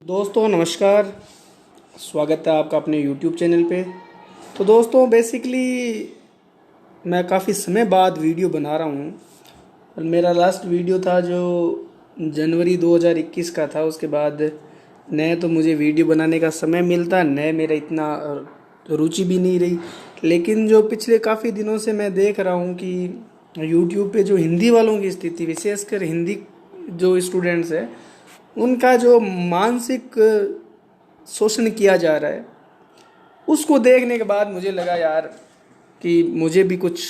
दोस्तों नमस्कार। स्वागत है आपका अपने YouTube चैनल पे। तो दोस्तों बेसिकली मैं काफ़ी समय बाद वीडियो बना रहा हूँ और मेरा लास्ट वीडियो था जो जनवरी 2021 का था। उसके बाद न तो मुझे वीडियो बनाने का समय मिलता, न मेरा इतना रुचि भी नहीं रही। लेकिन जो पिछले काफ़ी दिनों से मैं देख रहा हूँ कि YouTube पे जो हिंदी वालों की स्थिति, विशेषकर हिंदी जो स्टूडेंट्स हैं, उनका जो मानसिक शोषण किया जा रहा है, उसको देखने के बाद मुझे लगा यार कि मुझे भी कुछ,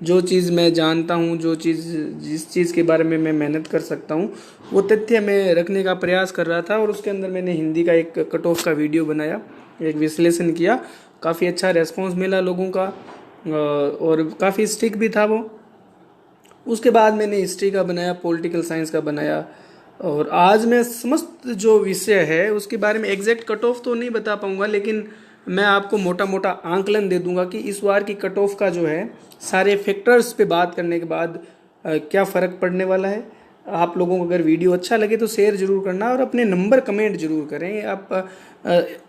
जो चीज़ मैं जानता हूँ, जिस चीज़ के बारे में मैं मेहनत कर सकता हूँ, वो तथ्य मैं रखने का प्रयास कर रहा था। और उसके अंदर मैंने हिंदी का एक कट ऑफ का वीडियो बनाया, एक विश्लेषण किया। काफ़ी अच्छा रेस्पॉन्स मिला लोगों का और काफ़ी स्ट्रिक्ट भी था वो। उसके बाद मैंने हिस्ट्री का बनाया, पॉलिटिकल साइंस का बनाया। और आज मैं समस्त जो विषय है उसके बारे में एग्जैक्ट कट ऑफ तो नहीं बता पाऊंगा, लेकिन मैं आपको मोटा मोटा आंकलन दे दूंगा कि इस बार की कट ऑफ का जो है, सारे फैक्टर्स पे बात करने के बाद क्या फ़र्क पड़ने वाला है। आप लोगों को अगर वीडियो अच्छा लगे तो शेयर जरूर करना और अपने नंबर कमेंट जरूर करें। आप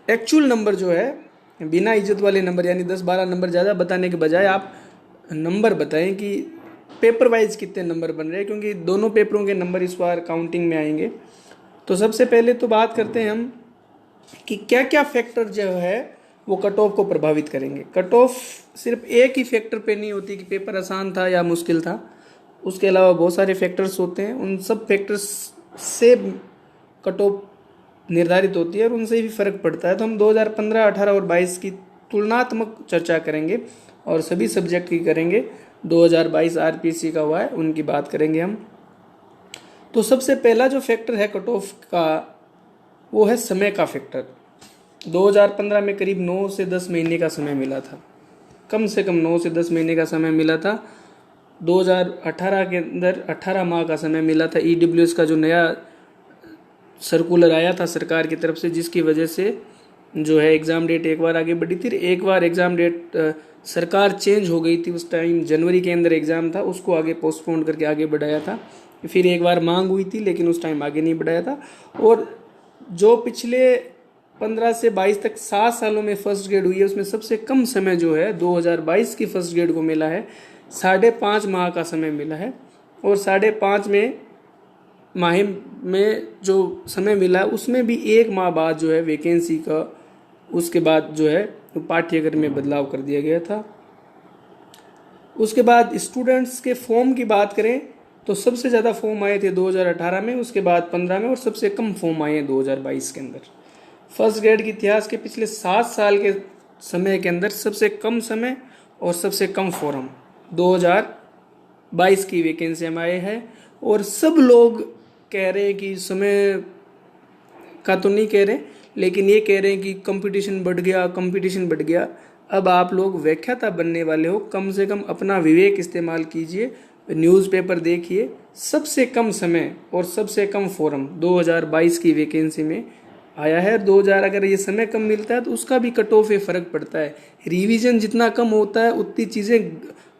एक्चुअल नंबर जो है, बिना इज्जत वाले नंबर यानी 10-12 नंबर ज़्यादा बताने के बजाय आप नंबर बताएं कि पेपर वाइज कितने नंबर बन रहे हैं, क्योंकि दोनों पेपरों के नंबर इस बार काउंटिंग में आएंगे। तो सबसे पहले तो बात करते हैं हम कि क्या क्या फैक्टर जो है वो कट ऑफ को प्रभावित करेंगे। कट ऑफ सिर्फ एक ही फैक्टर पे नहीं होती कि पेपर आसान था या मुश्किल था, उसके अलावा बहुत सारे फैक्टर्स होते हैं। उन सब फैक्टर्स से कट ऑफ निर्धारित होती है और उनसे भी फर्क पड़ता है। तो हम 2015, 18 और 22 की तुलनात्मक चर्चा करेंगे और सभी सब्जेक्ट की करेंगे। 2022 आरपीसी का हुआ है, उनकी बात करेंगे हम। तो सबसे पहला जो फैक्टर है कट ऑफ का, वो है समय का फैक्टर। 2015 में करीब 9 से 10 महीने का समय मिला था, कम से कम 9 से 10 महीने का समय मिला था। 2018 के अंदर 18 माह का समय मिला था। ईडब्ल्यूएस का जो नया सर्कुलर आया था सरकार की तरफ से, जिसकी वजह से जो है एग्ज़ाम डेट एक बार आगे बढ़ी थी। एक बार एग्ज़ाम डेट सरकार चेंज हो गई थी, उस टाइम जनवरी के अंदर एग्ज़ाम था, उसको आगे पोस्टपोन करके आगे बढ़ाया था। फिर एक बार मांग हुई थी लेकिन उस टाइम आगे नहीं बढ़ाया था। और जो पिछले 15 से 22 तक 7 सालों में फर्स्ट ग्रेड हुई है, उसमें सबसे कम समय जो है 2022 की फर्स्ट ग्रेड को मिला है। 5.5 माह का समय मिला है और 5.5 में माह में जो समय मिला है उसमें भी 1 माह बाद जो है वैकेंसी का, उसके बाद जो है पाठ्यक्रम में बदलाव कर दिया गया था। उसके बाद स्टूडेंट्स के फॉर्म की बात करें तो सबसे ज़्यादा फॉर्म आए थे 2018 में, उसके बाद 15 में, और सबसे कम फॉर्म आए हैं 2022 के अंदर। फर्स्ट ग्रेड के इतिहास के पिछले 7 साल के समय के अंदर सबसे कम समय और सबसे कम फॉर्म 2022 की वैकेंसी में आए हैं। और सब लोग कह रहे हैं कि समय का तो नहीं कह रहे, लेकिन ये कह रहे हैं कि कंपटीशन बढ़ गया, कंपटीशन बढ़ गया। अब आप लोग व्याख्याता बनने वाले हो, कम से कम अपना विवेक इस्तेमाल कीजिए, न्यूज़पेपर देखिए। सबसे कम समय और सबसे कम फॉर्म 2022 की वैकेंसी में आया है। 2000 अगर ये समय कम मिलता है तो उसका भी कट ऑफ फर्क पड़ता है। रिवीजन जितना कम होता है उतनी चीज़ें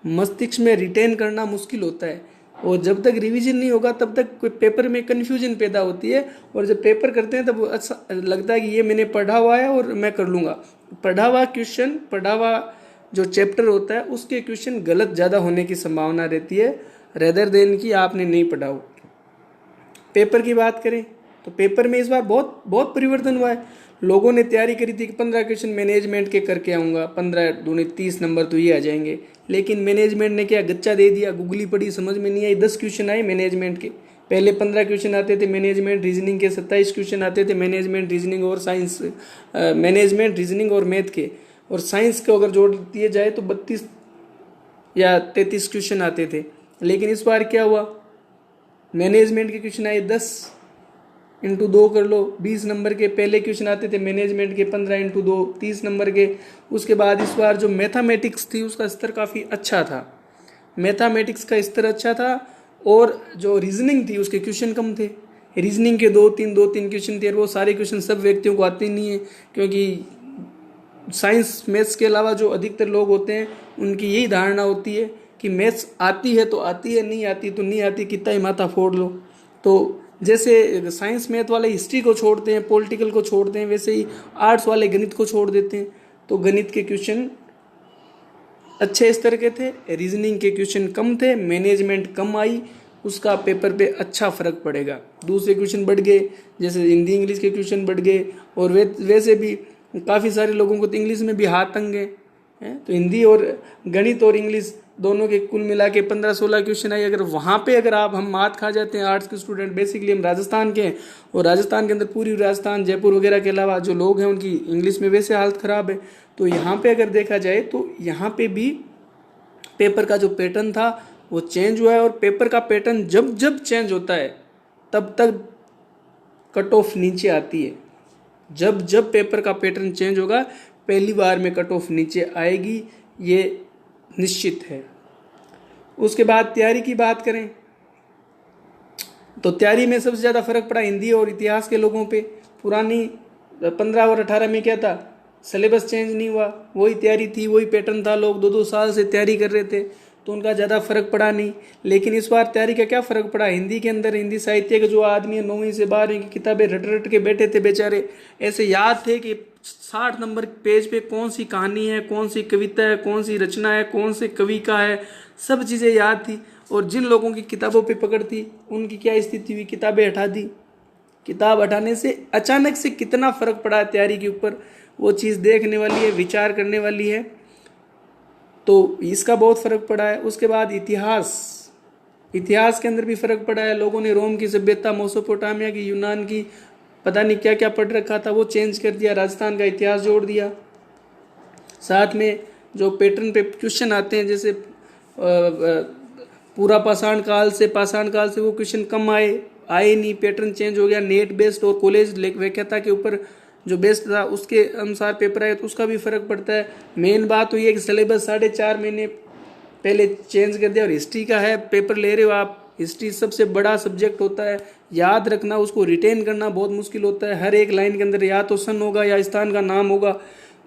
मस्तिष्क में रिटेन करना मुश्किल होता है, और जब तक रिवीजन नहीं होगा तब तक कोई पेपर में कन्फ्यूजन पैदा होती है। और जब पेपर करते हैं तब अच्छा लगता है कि ये मैंने पढ़ा हुआ है और मैं कर लूँगा। पढ़ा हुआ क्वेश्चन, पढ़ा हुआ जो चैप्टर होता है उसके क्वेश्चन गलत ज़्यादा होने की संभावना रहती है, रेदर देन कि आपने नहीं पढ़ा हो। पेपर की बात करें तो पेपर में इस बार बहुत बहुत परिवर्तन हुआ है। लोगों ने तैयारी करी थी कि 15 क्वेश्चन मैनेजमेंट के करके आऊँगा, 15 दूनी 30 नंबर तो ये आ जाएंगे। लेकिन मैनेजमेंट ने क्या गच्चा दे दिया, गुगली पड़ी, समझ में नहीं आई। 10 क्वेश्चन आए मैनेजमेंट के, पहले 15 क्वेश्चन आते थे मैनेजमेंट रीजनिंग के, 27 क्वेश्चन आते थे मैनेजमेंट रीजनिंग और साइंस, मैनेजमेंट रीजनिंग और मैथ के। और साइंस को अगर जोड़ दिए जाए तो 32 या 33 क्वेश्चन आते थे। लेकिन इस बार क्या हुआ, मैनेजमेंट के क्वेश्चन आए 10 इंटू 2 कर लो 20 नंबर के। पहले क्वेश्चन आते थे मैनेजमेंट के 15 इंटू 2 30 नंबर के। उसके बाद इस बार जो मैथमेटिक्स थी उसका स्तर काफ़ी अच्छा था, मैथमेटिक्स का स्तर अच्छा था। और जो रीजनिंग थी उसके क्वेश्चन कम थे। रीजनिंग के 2-3 क्वेश्चन थे, और वो सारे क्वेश्चन सब व्यक्तियों को आते नहीं है, क्योंकि साइंस मैथ्स के अलावा जो अधिकतर लोग होते हैं उनकी यही धारणा होती है कि मैथ्स आती है तो आती है, नहीं आती तो नहीं आती, कितना ही माथा फोड़ लो। तो जैसे साइंस मैथ वाले हिस्ट्री को छोड़ते हैं, पॉलिटिकल को छोड़ते हैं, वैसे ही आर्ट्स वाले गणित को छोड़ देते हैं। तो गणित के क्वेश्चन अच्छे स्तर के थे, रीजनिंग के क्वेश्चन कम थे, मैनेजमेंट कम आई, उसका पेपर पे अच्छा फर्क पड़ेगा। दूसरे क्वेश्चन बढ़ गए, जैसे हिंदी इंग्लिश के क्वेश्चन बढ़ गए, और वैसे भी काफ़ी सारे लोगों को तो इंग्लिश में भी हाथ तंग है। तो हिंदी और गणित और इंग्लिश दोनों के कुल मिला के 15-16 क्वेश्चन आए। अगर वहाँ पे अगर हम मात खा जाते हैं आर्ट्स के स्टूडेंट, बेसिकली हम राजस्थान के हैं, और राजस्थान के अंदर पूरी राजस्थान जयपुर वगैरह के अलावा जो लोग हैं उनकी इंग्लिश में वैसे हालत ख़राब है। तो यहाँ पे अगर देखा जाए तो यहाँ पे भी पेपर का जो पैटर्न था वो चेंज हुआ है, और पेपर का पैटर्न जब जब चेंज होता है तब तक कट ऑफ नीचे आती है। जब जब पेपर का पैटर्न चेंज होगा पहली बार में कट ऑफ नीचे आएगी, ये निश्चित है। उसके बाद तैयारी की बात करें तो तैयारी में सबसे ज़्यादा फर्क पड़ा हिंदी और इतिहास के लोगों पे। पुरानी 15 और 18 में क्या था, सिलेबस चेंज नहीं हुआ, वही तैयारी थी, वही पैटर्न था, लोग 2-2 साल से तैयारी कर रहे थे, तो उनका ज़्यादा फर्क पड़ा नहीं। लेकिन इस बार तैयारी का क्या फ़र्क पड़ा, हिंदी के अंदर हिंदी साहित्य के जो आदमी 9वीं से 12वीं की किताबें रट रट के बैठे थे बेचारे, ऐसे याद थे कि 60 नंबर पेज पे कौन सी कहानी है, कौन सी कविता है, कौन सी रचना है, कौन से कवि का है, सब चीज़ें याद थी। और जिन लोगों की किताबों पे पकड़ थी उनकी क्या स्थिति हुई, किताबें हटा दी। किताब हटाने से अचानक से कितना फ़र्क पड़ा है तैयारी के ऊपर, वो चीज़ देखने वाली है, विचार करने वाली है। तो इसका बहुत फ़र्क पड़ा है। उसके बाद इतिहास के अंदर भी फ़र्क पड़ा है। लोगों ने रोम की सभ्यता, मेसोपोटामिया की, यूनान की, पता नहीं क्या क्या पढ़ रखा था, वो चेंज कर दिया, राजस्थान का इतिहास जोड़ दिया। साथ में जो पैटर्न पे क्वेश्चन आते हैं, जैसे पूरा पाषाण काल से वो क्वेश्चन कम आए नहीं, पैटर्न चेंज हो गया। नेट बेस्ड और कॉलेज व्याख्याता के ऊपर जो बेस्ट था उसके अनुसार पेपर आए, तो उसका भी फर्क पड़ता है। मेन बात तो ये है कि सिलेबस 4.5 महीने पहले चेंज कर दिया। और हिस्ट्री का है, पेपर ले रहे हो आप, हिस्ट्री सबसे बड़ा सब्जेक्ट होता है, याद रखना, उसको रिटेन करना बहुत मुश्किल होता है। हर एक लाइन के अंदर या तो सन होगा या स्थान का नाम होगा,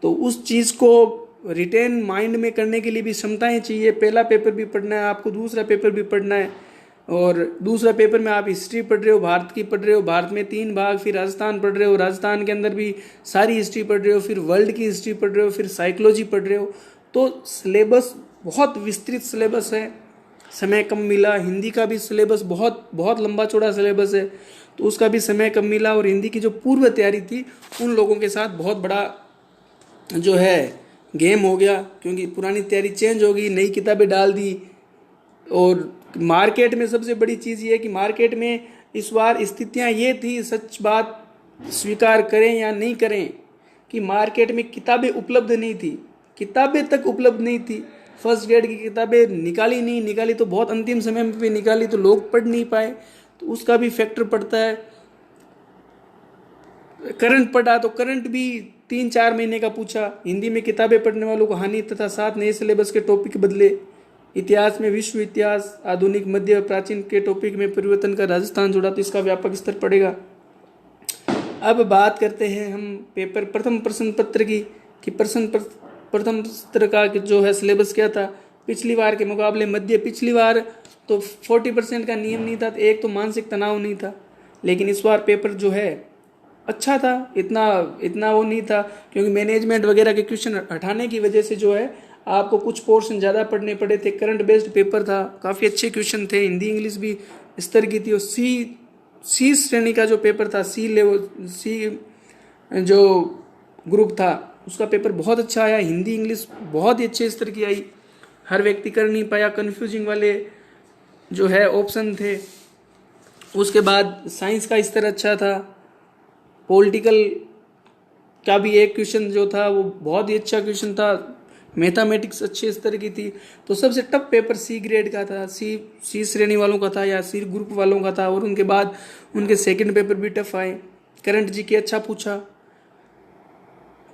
तो उस चीज़ को रिटेन माइंड में करने के लिए भी क्षमताएं चाहिए। पहला पेपर भी पढ़ना है आपको, दूसरा पेपर भी पढ़ना है, और दूसरा पेपर में आप हिस्ट्री पढ़ रहे हो, भारत की पढ़ रहे हो, भारत में 3 भाग, फिर राजस्थान पढ़ रहे हो, राजस्थान के अंदर भी सारी हिस्ट्री पढ़ रहे हो, फिर वर्ल्ड की हिस्ट्री पढ़ रहे हो, फिर साइकोलॉजी पढ़ रहे हो। तो सिलेबस बहुत विस्तृत सिलेबस है, समय कम मिला। हिंदी का भी सिलेबस बहुत बहुत लंबा चौड़ा सिलेबस है, तो उसका भी समय कम मिला। और हिंदी की जो पूर्व तैयारी थी उन लोगों के साथ बहुत बड़ा जो है गेम हो गया, क्योंकि पुरानी तैयारी चेंज हो गई, नई किताबें डाल दी। और मार्केट में सबसे बड़ी चीज़ ये है कि मार्केट में इस बार स्थितियाँ ये थी, सच बात स्वीकार करें या नहीं करें, कि मार्केट में किताबें उपलब्ध नहीं थी, किताबें तक उपलब्ध नहीं थी। फर्स्ट ग्रेड की किताबें निकाली तो बहुत अंतिम समय पे निकाली, तो लोग पढ़ नहीं पाए, तो उसका भी फैक्टर पड़ता है। करंट पढ़ा तो करंट भी 3-4 महीने का पूछा। हिंदी में किताबें पढ़ने वालों को हानि तथा 7 नए सिलेबस के टॉपिक बदले। इतिहास में विश्व इतिहास, आधुनिक, मध्य, प्राचीन के टॉपिक में परिवर्तन का राजस्थान जोड़ा, तो इसका व्यापक स्तर पड़ेगा। अब बात करते हैं हम पेपर प्रथम प्रश्न पत्र की, कि प्रथम पत्र का जो है सिलेबस क्या था पिछली बार के मुकाबले मध्य। पिछली बार तो 40% का नियम नहीं था, तो एक तो मानसिक तनाव नहीं था, लेकिन इस बार पेपर जो है अच्छा था, इतना वो नहीं था, क्योंकि मैनेजमेंट वगैरह के क्वेश्चन हटाने की वजह से जो है आपको कुछ पोर्शन ज़्यादा पढ़ने पड़े थे। करंट बेस्ड पेपर था, काफ़ी अच्छे क्वेश्चन थे, हिंदी इंग्लिश भी स्तर की थी। और सी श्रेणी का जो पेपर था, सी जो ग्रुप था, उसका पेपर बहुत अच्छा आया। हिंदी इंग्लिश बहुत ही अच्छे स्तर की आई, हर व्यक्ति कर नहीं पाया, कन्फ्यूजिंग वाले जो है ऑप्शन थे। उसके बाद साइंस का स्तर अच्छा था, पॉलिटिकल का भी एक क्वेश्चन जो था वो बहुत ही अच्छा क्वेश्चन था, मैथमेटिक्स अच्छे स्तर की थी। तो सबसे टफ पेपर सी ग्रेड का था, सी श्रेणी वालों का था या सी ग्रुप वालों का था। और उनके बाद उनके सेकंड पेपर भी टफ आए। करंट जीके अच्छा पूछा।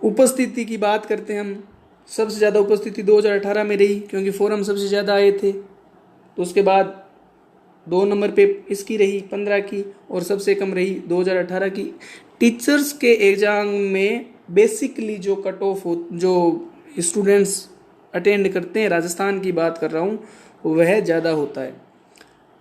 उपस्थिति की बात करते हैं हम, सबसे ज़्यादा उपस्थिति 2018 में रही, क्योंकि फोरम सबसे ज़्यादा आए थे। तो उसके बाद 2 नंबर पे इसकी रही 15 की, और सबसे कम रही 2018 की। टीचर्स के एग्जाम में बेसिकली जो कट ऑफ जो स्टूडेंट्स अटेंड करते हैं, राजस्थान की बात कर रहा हूँ, वह ज़्यादा होता है।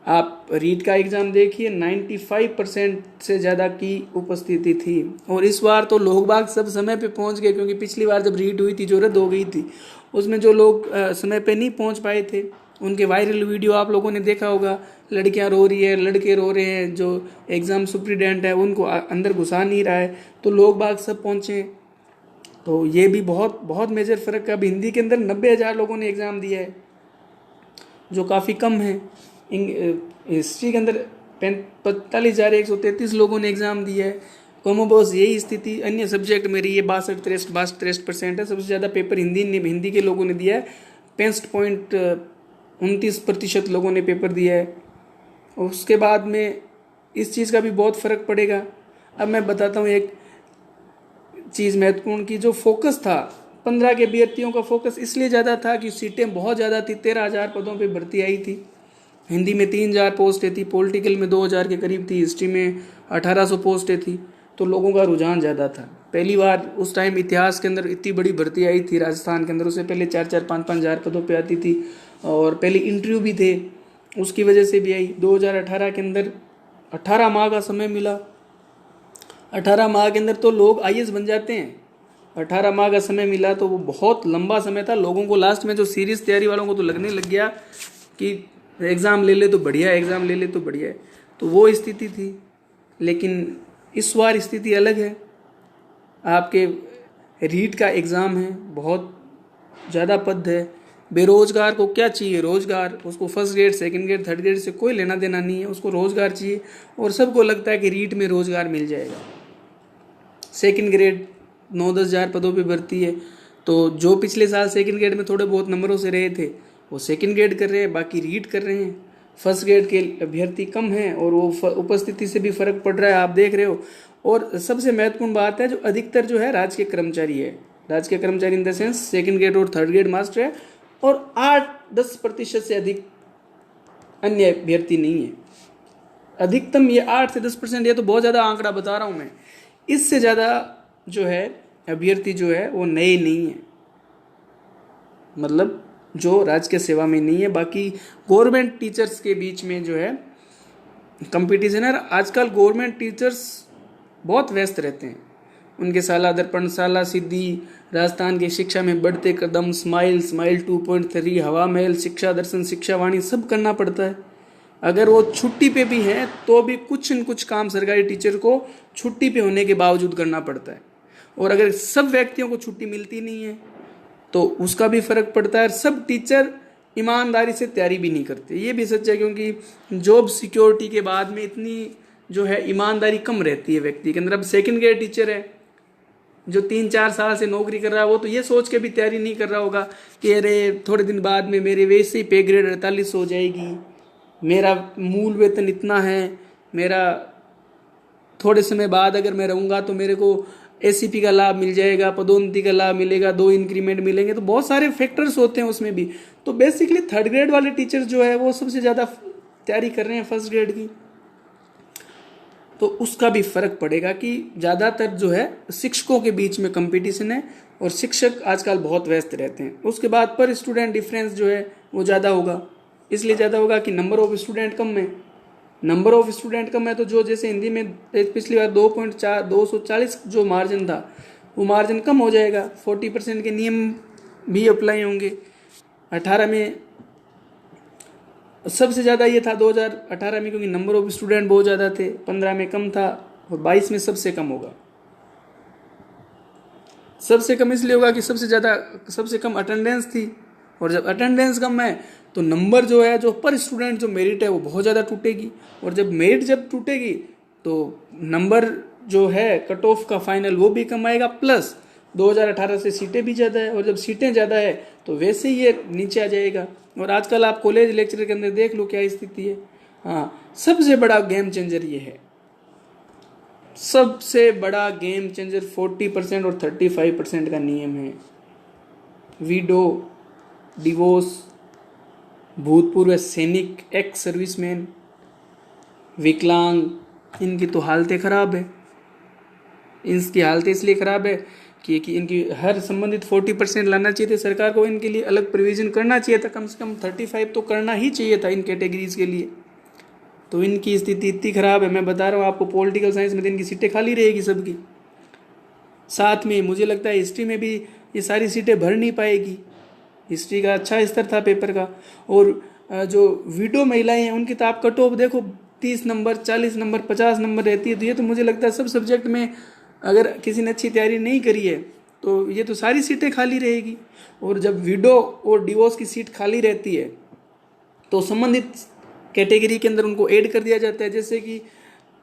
आप रीट का एग्ज़ाम देखिए, 95% से ज़्यादा की उपस्थिति थी। और इस बार तो लोग बाग सब समय पे पहुंच गए, क्योंकि पिछली बार जब रीट हुई थी जो रद्द हो गई थी, उसमें जो लोग समय पे नहीं पहुंच पाए थे, उनके वायरल वीडियो आप लोगों ने देखा होगा। लड़कियां रो रही है, लड़के रो रहे हैं, जो एग्ज़ाम सुप्रिटेंडेंट है उनको अंदर घुसा नहीं रहा है, तो लोग बाग सब पहुँचे। तो ये भी बहुत बहुत मेजर फ़र्क है। अब हिंदी के अंदर 90,000 लोगों ने एग्ज़ाम दिया है, जो काफ़ी कम है। हिस्ट्री के अंदर 45,133 लोगों ने एग्ज़ाम दिया है। कॉमोबॉस यही स्थिति। अन्य सब्जेक्ट में रही है 62-63% है। सबसे ज़्यादा पेपर हिंदी के लोगों ने दिया है, 65.29% लोगों ने पेपर दिया है। और उसके बाद में इस चीज़ का भी बहुत फ़र्क पड़ेगा। अब मैं बताता हूँ एक चीज़ महत्वपूर्ण की, जो फोकस था 15 के अभ्यर्थियों का फोकस इसलिए ज़्यादा था कि सीटें बहुत ज़्यादा थी। 13,000 पदों पे भर्ती आई थी। हिंदी में 3,000 पोस्टें थी, पॉलिटिकल में 2,000 के करीब थी, हिस्ट्री में 1,800 पोस्टें थी। तो लोगों का रुझान ज़्यादा था। पहली बार उस टाइम इतिहास के अंदर इतनी बड़ी भर्ती आई थी राजस्थान के अंदर। उससे पहले 4-4, 5-5 हज़ार पदों पे आती थी, और पहले इंटरव्यू भी थे, उसकी वजह से भी आई। 2018 के अंदर 18 माह का समय मिला। 18 माह के अंदर तो लोग IAS बन जाते हैं। 18 माह का समय मिला तो वो बहुत लंबा समय था। लोगों को लास्ट में, जो सीरियस तैयारी वालों को, तो लगने लग गया कि एग्ज़ाम ले ले तो बढ़िया है, एग्ज़ाम ले ले तो बढ़िया है। तो वो स्थिति थी। लेकिन इस बार स्थिति अलग है। आपके रीट का एग्ज़ाम है, बहुत ज़्यादा पद है। बेरोजगार को क्या चाहिए? रोजगार। उसको first grade, second grade, third grade से कोई लेना देना नहीं है, उसको रोजगार चाहिए। और सबको लगता है कि रीट में रोजगार मिल जाएगा। सेकंड ग्रेड 9-10 हज़ार पदों पे भर्ती है। तो जो पिछले साल सेकंड ग्रेड में थोड़े बहुत नंबरों से रहे थे, वो सेकंड ग्रेड कर रहे हैं, बाकी रीट कर रहे हैं। फर्स्ट ग्रेड के अभ्यर्थी कम हैं, और वो उपस्थिति से भी फर्क पड़ रहा है, आप देख रहे हो। और सबसे महत्वपूर्ण बात है, जो अधिकतर जो है राजकीय कर्मचारी है। राजकीय कर्मचारी in the sense second grade और थर्ड ग्रेड मास्टर है, और 8-10% से अधिक अन्य अभ्यर्थी नहीं है। अधिकतम ये 8 से 10%। ये तो बहुत ज़्यादा आंकड़ा बता रहा हूँ मैं। इससे ज़्यादा जो है अभ्यर्थी जो है वो नए नहीं है, मतलब जो राजकीय सेवा में नहीं है। बाकी गवर्नमेंट टीचर्स के बीच में जो है कंपटीशन है। आजकल गवर्नमेंट टीचर्स बहुत व्यस्त रहते हैं। उनके साला दर्पण, साला सिद्धि, राजस्थान की शिक्षा में बढ़ते कदम, स्माइल 2.3, हवा महल, शिक्षा दर्शन, शिक्षा वाणी, सब करना पड़ता है। अगर वो छुट्टी पे भी हैं तो भी कुछ न कुछ काम सरकारी टीचर को छुट्टी पे होने के बावजूद करना पड़ता है। और अगर सब व्यक्तियों को छुट्टी मिलती नहीं है तो उसका भी फर्क पड़ता है। सब टीचर ईमानदारी से तैयारी भी नहीं करते, ये भी सच है। क्योंकि जॉब सिक्योरिटी के बाद में इतनी जो है ईमानदारी कम रहती है व्यक्ति के अंदर। अब सेकंड ग्रेड टीचर है जो 3-4 साल से नौकरी कर रहा है, वो तो ये सोच के भी तैयारी नहीं कर रहा होगा कि अरे थोड़े दिन बाद में मेरे वैसे ही पे ग्रेड 48 हो जाएगी, मेरा मूल वेतन इतना है, मेरा थोड़े समय बाद अगर मैं रहूँगा तो मेरे को ACP का लाभ मिल जाएगा, पदोन्नति का लाभ मिलेगा, 2 इंक्रीमेंट मिलेंगे। तो बहुत सारे फैक्टर्स होते हैं उसमें भी। तो बेसिकली थर्ड ग्रेड वाले टीचर जो है वो सबसे ज़्यादा तैयारी कर रहे हैं फर्स्ट ग्रेड की। तो उसका भी फर्क पड़ेगा कि ज़्यादातर जो है शिक्षकों के बीच में कंपटीशन है, और शिक्षक आजकल बहुत व्यस्त रहते हैं। उसके बाद पर स्टूडेंट डिफरेंस जो है वो ज़्यादा होगा। इसलिए ज़्यादा होगा कि नंबर ऑफ स्टूडेंट कम है। नंबर ऑफ स्टूडेंट कम है तो जो जैसे हिंदी में पिछली बार 240 जो मार्जिन था, वो मार्जिन कम हो जाएगा। 40% के नियम भी अप्लाई होंगे। 18 में सबसे ज़्यादा ये था 2018 में, क्योंकि नंबर ऑफ स्टूडेंट बहुत ज़्यादा थे। 15 में कम था, और 22 में सबसे कम होगा। सबसे कम इसलिए होगा कि सबसे कम अटेंडेंस थी, और जब अटेंडेंस कम है तो नंबर जो है, जो पर स्टूडेंट जो मेरिट है वो बहुत ज़्यादा टूटेगी। और जब मेरिट जब टूटेगी तो नंबर जो है कट ऑफ का फाइनल वो भी कम आएगा, प्लस 2018 से सीटें भी ज़्यादा है, और जब सीटें ज़्यादा है तो वैसे ही ये नीचे आ जाएगा। और आजकल आप कॉलेज लेक्चर के अंदर देख लो क्या स्थिति है। हाँ, सबसे बड़ा गेम चेंजर ये है। सबसे बड़ा गेम चेंजर 40% और 35% का नियम है। विडो, डिवोर्स, भूतपूर्व सैनिक, एक्स सर्विसमैन, विकलांग, इनकी तो हालतें ख़राब है। इनकी हालतें इसलिए ख़राब है कि इनकी हर संबंधित 40% लाना चाहिए था सरकार को। इनके लिए अलग प्रोविज़न करना चाहिए था, कम से कम 35 तो करना ही चाहिए था इन कैटेगरीज के लिए। तो इनकी स्थिति इतनी ख़राब है, मैं बता रहा हूँ आपको। पॉलिटिकल साइंस में तो इनकी सीटें खाली रहेगी सबकी। साथ में मुझे लगता है हिस्ट्री में भी ये सारी सीटें भर नहीं पाएगी। हिस्ट्री का अच्छा स्तर था पेपर का। और जो विडो महिलाएं हैं उनकी तो आप कट ऑफ देखो, 30 नंबर, 40 नंबर, 50 नंबर रहती है। तो ये तो मुझे लगता है सब सब्जेक्ट में अगर किसी ने अच्छी तैयारी नहीं करी है तो ये तो सारी सीटें खाली रहेगी। और जब विडो और डिवोर्स की सीट खाली रहती है तो संबंधित कैटेगरी के अंदर उनको ऐड कर दिया जाता है।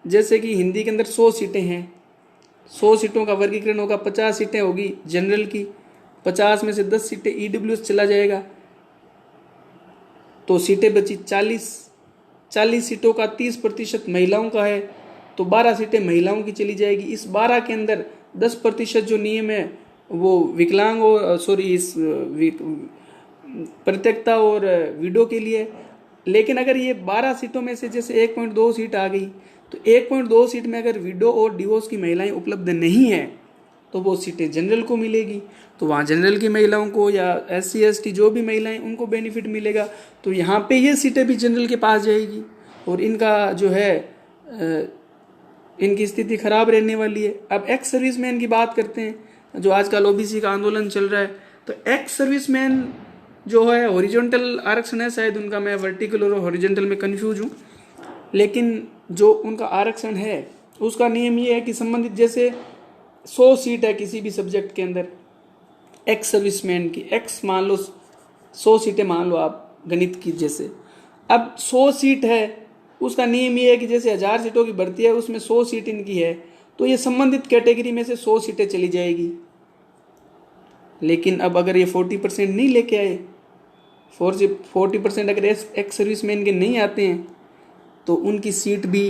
जैसे कि हिंदी के अंदर 100 सीटें हैं, 100 सीटों का वर्गीकरण होगा, 50 सीटें होगी जनरल की, 50 में से 10 सीटें ईडब्ल्यूएस चला जाएगा, तो सीटें बची 40 सीटों का 30% महिलाओं का है, तो 12 सीटें महिलाओं की चली जाएगी। इस 12 के अंदर 10% जो नियम है वो विकलांग और इस प्रत्यक्षता और विडो के लिए। लेकिन अगर ये 12 सीटों में से जैसे 1.2 सीट आ गई तो 1.2 सीट में अगर विडो और डिवोर्स की महिलाएं उपलब्ध नहीं है तो वो सीटें जनरल को मिलेगी। तो वहाँ जनरल की महिलाओं को या SC ST जो भी महिलाएं उनको बेनिफिट मिलेगा। तो यहाँ पे ये सीटें भी जनरल के पास जाएगी और इनका जो है इनकी स्थिति खराब रहने वाली है। अब एक्स सर्विसमैन की बात करते हैं, जो आजकल OBC का आंदोलन चल रहा है। तो एक्स सर्विसमैन जो है हॉरिजॉन्टल आरक्षण है शायद उनका, मैं वर्टिकल और हॉरिजॉन्टल में कंफ्यूज हूँ, लेकिन जो उनका आरक्षण है उसका नियम ये है कि संबंधित जैसे 100 सीट है किसी भी सब्जेक्ट के अंदर, एक्स सर्विसमैन की एक्स मान लो 100 सीटें मान लो आप गणित की जैसे। अब 100 सीट है, उसका नियम ये है कि जैसे 1000 सीटों की भर्ती है उसमें 100 सीट इनकी है, तो ये संबंधित कैटेगरी में से 100 सीटें चली जाएगी। लेकिन अब अगर ये 40% नहीं लेके आए, 40% अगर एक्स सर्विसमैन के नहीं आते हैं तो उनकी सीट भी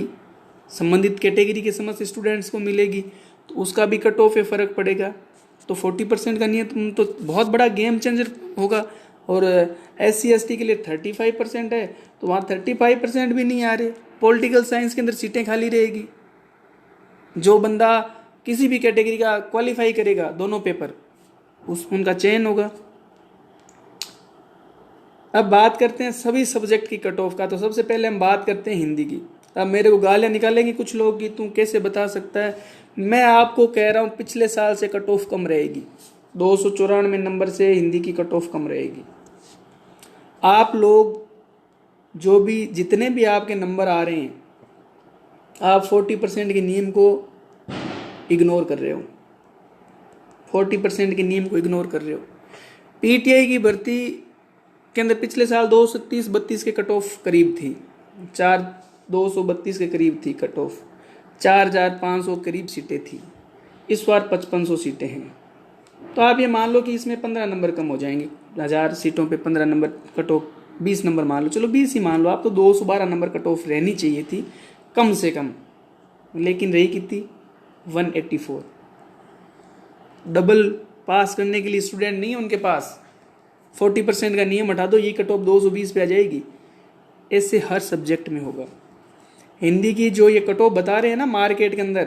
संबंधित कैटेगरी के समस्त स्टूडेंट्स को मिलेगी, तो उसका भी कट ऑफ है, फ़र्क पड़ेगा। तो 40% का नियम तो बहुत बड़ा गेम चेंजर होगा। और SC ST के लिए 35% है, तो वहाँ 35% भी नहीं आ रहे। पॉलिटिकल साइंस के अंदर सीटें खाली रहेगी। जो बंदा किसी भी कैटेगरी का क्वालिफाई करेगा दोनों पेपर, उनका चयन होगा। अब बात करते हैं सभी सब्जेक्ट की कट ऑफ का। तो सबसे पहले हम बात करते हैं हिंदी की। अब मेरे को गालियाँ निकालेंगे कुछ लोग कि तू कैसे बता सकता है। मैं आपको कह रहा हूँ पिछले साल से कट ऑफ कम रहेगी, 294 नंबर से हिंदी की कट ऑफ कम रहेगी। आप लोग जो भी जितने भी आपके नंबर आ रहे हैं, आप 40% के नियम को इग्नोर कर रहे हो, 40% के नियम को इग्नोर कर रहे हो। PTI की भर्ती के अंदर पिछले साल 230-32 के कट ऑफ करीब थी, 232 के करीब थी कट ऑफ, 4500 करीब सीटें थी। इस बार 5500 सीटें हैं। तो आप ये मान लो कि इसमें 15 नंबर कम हो जाएंगे, 1000 सीटों पे 15 नंबर कट ऑफ, 20 नंबर मान लो, चलो 20 ही मान लो आप। तो 212 नंबर कट ऑफ रहनी चाहिए थी कम से कम, लेकिन रही कितनी, 184। डबल पास करने के लिए स्टूडेंट नहीं है उनके पास। 40% का नियम हटा दो, ये कट ऑफ 220 पे आ जाएगी। ऐसे हर सब्जेक्ट में होगा। हिंदी की जो ये कट ऑफ बता रहे हैं ना मार्केट के अंदर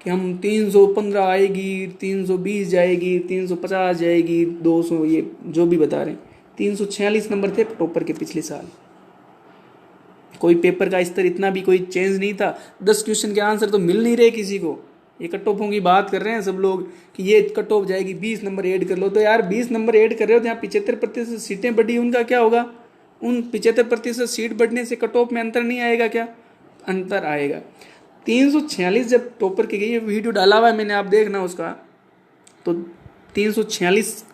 कि हम 315 आएगी, 320 जाएगी, 350 जाएगी, 200, ये जो भी बता रहे हैं, 346 नंबर थे टॉपर के पिछले साल। कोई पेपर का स्तर इतना भी कोई चेंज नहीं था। 10 क्वेश्चन के आंसर तो मिल नहीं रहे किसी को। ये कट ऑफों की बात कर रहे हैं सब लोग कि ये कट ऑफ जाएगी, 20 नंबर ऐड कर लो। तो यार 20 नंबर ऐड कर रहे हो तो यहाँ 75% सीटें बढ़ी, उनका क्या होगा? उन 75% सीट बढ़ने से कट ऑफ में अंतर नहीं आएगा क्या? अंतर आएगा। 346 जब टॉपर की गई, वीडियो डाला हुआ है मैंने, आप देखना उसका। तो 346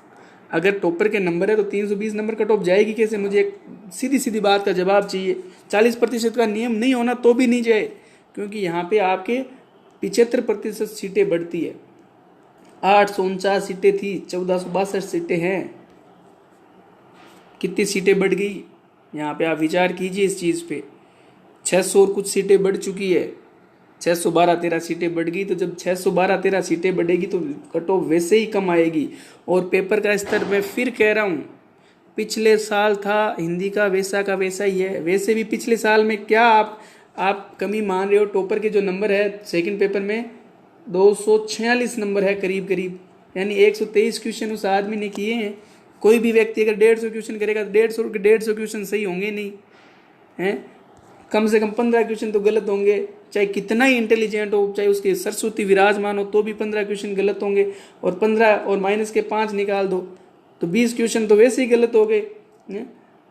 अगर टॉपर के नंबर है तो 320 नंबर कट ऑफ जाएगी कैसे? मुझे एक सीधी सीधी बात का जवाब चाहिए। 40% का नियम नहीं होना तो भी नहीं जाए, क्योंकि यहाँ पे आपके 75% सीटें बढ़ती है। 849 सीटें थी, 1462 सीटें हैं। कितनी सीटें बढ़ गई यहाँ पे आप विचार कीजिए इस चीज़ पे। 600 और कुछ सीटें बढ़ चुकी है, 612-13 सीटें बढ़ गई। तो जब 612-13 सीटें बढ़ेगी तो कट ऑफ वैसे ही कम आएगी। और पेपर का स्तर मैं फिर कह रहा हूँ, पिछले साल था हिंदी का वैसा ही है। वैसे भी पिछले साल में क्या आप कमी मान रहे हो? टॉपर के जो नंबर है सेकंड पेपर में 246 नंबर है करीब, यानी 123 क्वेश्चन उस आदमी ने किए हैं। कोई भी व्यक्ति अगर 150 क्वेश्चन करेगा तो 150 क्वेश्चन सही होंगे नहीं हैं। कम से कम 15 क्वेश्चन तो गलत होंगे, चाहे कितना ही इंटेलिजेंट हो, चाहे उसकी सरस्वती विराजमान हो, तो भी 15 क्वेश्चन गलत होंगे। और 15 और माइनस के 5 निकाल दो तो 20 क्वेश्चन तो वैसे ही गलत हो गए।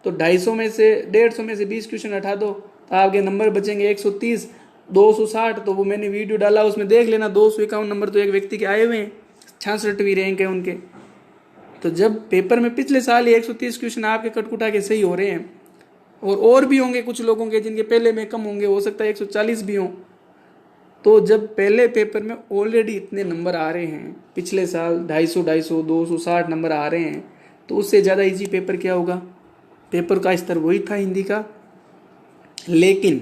तो 250 में से 150 में से 20 क्वेश्चन हटा दो तो आपके नंबर बचेंगे 130, 260। तो वो मैंने वीडियो डाला उसमें देख लेना, 251 नंबर तो एक व्यक्ति के आए हुए हैं, 66वीं रैंक है उनके। तो जब पेपर में पिछले साल ही 130 क्वेश्चन आपके कटकुटा के सही हो रहे हैं, और भी होंगे कुछ लोगों के जिनके पहले में कम होंगे, हो सकता है 140 भी हों। तो जब पहले पेपर में ऑलरेडी इतने नंबर आ रहे हैं, पिछले साल 250, 260 नंबर आ रहे हैं, तो उससे ज़्यादा इजी पेपर क्या होगा। पेपर का स्तर वही था हिंदी का, लेकिन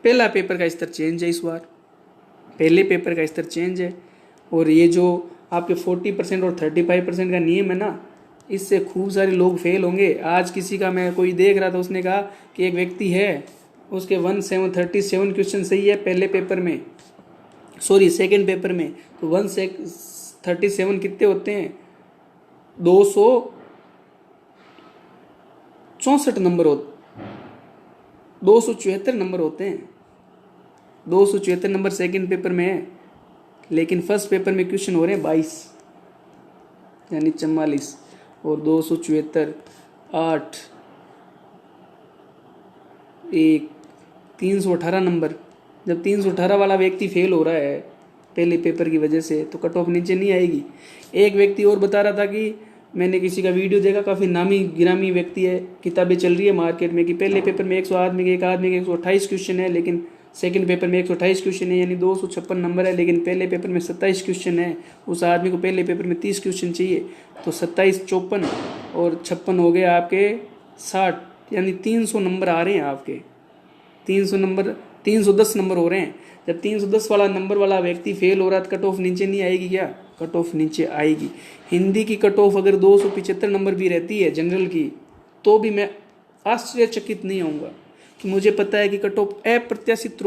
पहला पेपर का स्तर चेंज है इस बार, पहले पेपर का स्तर चेंज है। और ये जो आपके 40% और 35% का नियम है ना, इससे खूब सारे लोग फेल होंगे। आज किसी का मैं कोई देख रहा था, उसने कहा कि एक व्यक्ति है, उसके 1737 क्वेश्चन सही है पहले पेपर में, सॉरी सेकंड पेपर में। तो 137 कितने होते हैं, 264 नंबर होते, 274 नंबर होते हैं। 274 नंबर सेकंड पेपर में है, लेकिन फर्स्ट पेपर में क्वेश्चन हो रहे हैं 22 यानी 44, और 274 8 1 318 नंबर। जब 318 वाला व्यक्ति फेल हो रहा है पहले पेपर की वजह से, तो कट ऑफ नीचे नहीं आएगी। एक व्यक्ति और बता रहा था कि मैंने किसी का वीडियो देखा, काफ़ी नामी गिरामी व्यक्ति है, किताबें चल रही है मार्केट में कि पहले पेपर में 100 आदमी के, एक आदमी के 128 क्वेश्चन है, लेकिन सेकंड पेपर में 128 क्वेश्चन है, यानी 256 नंबर है, लेकिन पहले पेपर में 27 क्वेश्चन है। उस आदमी को पहले पेपर में 30 क्वेश्चन चाहिए, तो 27 54 और 56 हो गए आपके 60, यानी 300 नंबर आ रहे हैं आपके, 310 नंबर हो रहे हैं। जब 310 वाला नंबर वाला व्यक्ति फेल हो रहा है तो कट ऑफ नीचे नहीं आएगी क्या, कट ऑफ नीचे आएगी। हिंदी की कट ऑफ अगर 275 नंबर भी रहती है जनरल की, तो भी मैं आश्चर्यचकित नहीं होऊंगा, कि मुझे पता है कि कट ऑफ अप्रत्याशित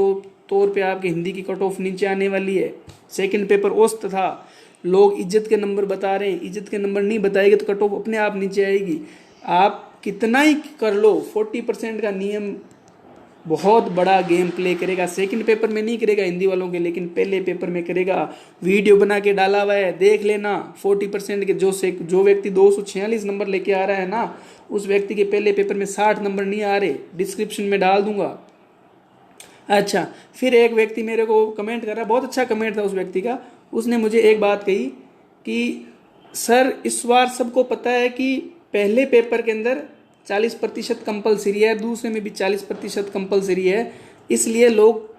तौर पे आपके हिंदी की कट ऑफ नीचे आने वाली है। सेकंड पेपर औसत था, लोग इज्जत के नंबर बता रहे हैं, इज्जत के नंबर नहीं बताएंगे तो कट ऑफ अपने आप नीचे आएगी। आप कितना ही कर लो, 40% का नियम बहुत बड़ा गेम प्ले करेगा। सेकंड पेपर में नहीं करेगा हिंदी वालों के, लेकिन पहले पेपर में करेगा। वीडियो बना के डाला हुआ है, देख लेना। 40% के जो व्यक्ति 246 नंबर लेके आ रहा है ना, उस व्यक्ति के पहले पेपर में 60 नंबर नहीं आ रहे, डिस्क्रिप्शन में डाल दूंगा। अच्छा, फिर एक व्यक्ति मेरे को कमेंट कर रहा, बहुत अच्छा कमेंट था उस व्यक्ति का। उसने मुझे एक बात कही कि सर इस बार सबको पता है कि पहले पेपर के अंदर 40% कंपलसरी है, दूसरे में भी 40% कंपलसरी है, इसलिए लोग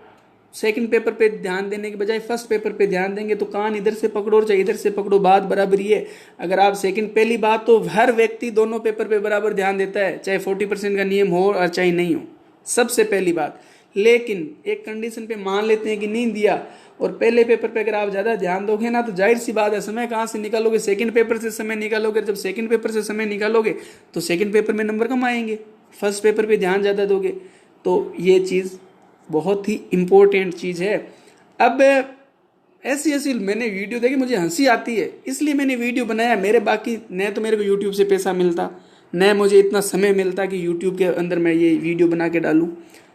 सेकंड पेपर पे ध्यान देने के बजाय फर्स्ट पेपर पे ध्यान देंगे। तो कान इधर से पकड़ो और चाहे इधर से पकड़ो, बात बराबरी है। अगर आप सेकंड, पहली बात तो हर व्यक्ति दोनों पेपर पे बराबर ध्यान देता है, चाहे 40% का नियम हो और चाहे नहीं हो, सबसे पहली बात। लेकिन एक कंडीशन पे मान लेते हैं कि नहीं दिया, और पहले पेपर पे अगर आप ज़्यादा ध्यान दोगे ना, तो जाहिर सी बात है समय कहाँ से निकालोगे, सेकंड पेपर से समय निकालोगे। जब सेकंड पेपर से समय निकालोगे तो सेकंड पेपर में नंबर कम आएंगे, फर्स्ट पेपर पे ध्यान ज़्यादा दोगे। तो ये चीज़ बहुत ही इम्पोर्टेंट चीज़ है। अब ऐसी मैंने वीडियो देखी, मुझे हंसी आती है, इसलिए मैंने वीडियो बनाया। बाकी न तो मेरे को यूट्यूब से पैसा मिलता, न मुझे इतना समय मिलता कि यूट्यूब के अंदर मैं ये वीडियो बना के डालूँ,